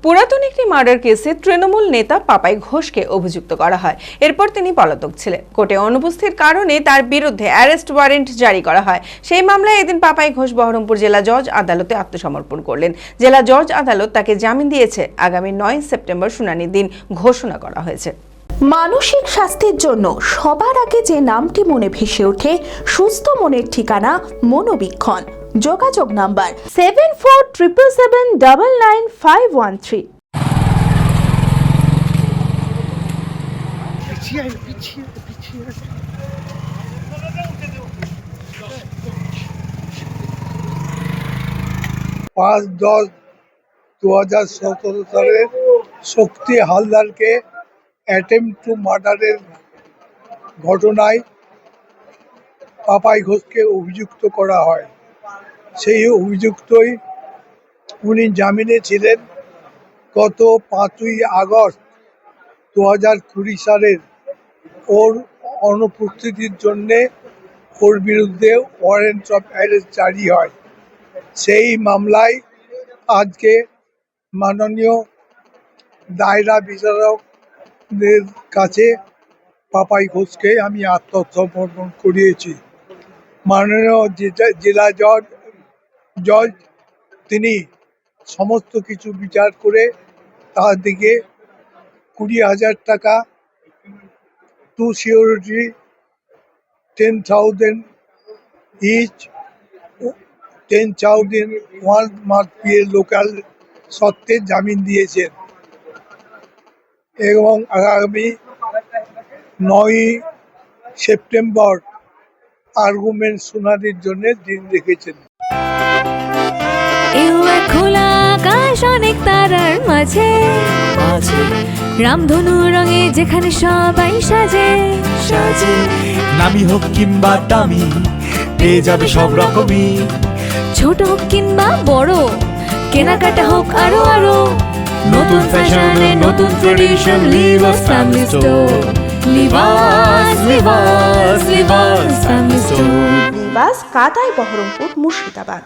পুরাতন একটি মার্ডার কেসে তৃণমূল নেতা পাপাই ঘোষকে অভিযুক্ত করা হয়। এরপর তিনি পলাতক ছিলেন। কোর্টে অনুপস্থিতির কারণে তার বিরুদ্ধে অ্যারেস্ট ওয়ারেন্ট জারি করা হয়। সেই মামলায় এদিন পাপাই ঘোষ বহরমপুর জেলা জজ আদালতে আত্মসমর্পণ করলেন। জেলা জজ আদালত তাকে জামিন দিয়েছে। আগামী 9 সেপ্টেম্বর শুনানির দিন ঘোষণা করা হয়েছে। মানসিক স্বাস্থ্যের জন্য সবার আগে যে নামটি মনে ভেসে ওঠে, সুস্থ মনের ঠিকানা মনোবীক্ষণ। যোগাযোগ নাম্বার 7477799513। পাঁচ 10/2017 সালে শক্তি হালদারকে অ্যাটেম্পট টু মার্ডারের ঘটনায় পাপাই ঘোষকে অভিযুক্ত করা হয়। সেই অভিযুক্তই উনি জামিনে ছিলেন। গত 5ই আগস্ট 2020 সালের ওর অনুপস্থিতির জন্যে ওর বিরুদ্ধে ওয়ারেন্ট অফ অ্যারেস্ট জারি হয়। সেই মামলায় আজকে মাননীয় দায়রা বিচারকদের কাছে পাপাই ঘোষকে আমি আত্মসমর্পণ করিয়েছি। মাননীয় জেলা জজ তিনি সমস্ত কিছু বিচার করে তার দিকে 20,000 টাকা, two surety 10,000 each, 10,000 1 month PA local সত্ত্বে জামিন দিয়েছেন এবং আগামী 9 সেপ্টেম্বর আর্গুমেন্ট শুনানির জন্য দিন রেখেছেন। খোলা আকাশ অনেক তারার মাঝে রামধনু রঙে যেখানে সবাই সাজে সাজে নামি হোক কিংবা দামি পেয়ে যাবে সব রকমই, ছোট হোক কিংবা বড় কেনাকাটা হোক আরো আরো নতুন ফ্যাশনে নতুন tradition, Libas family store, Libas Libas Libas family store. নিবাস কাদাই, বহরমপুর, মুর্শিদাবাদ।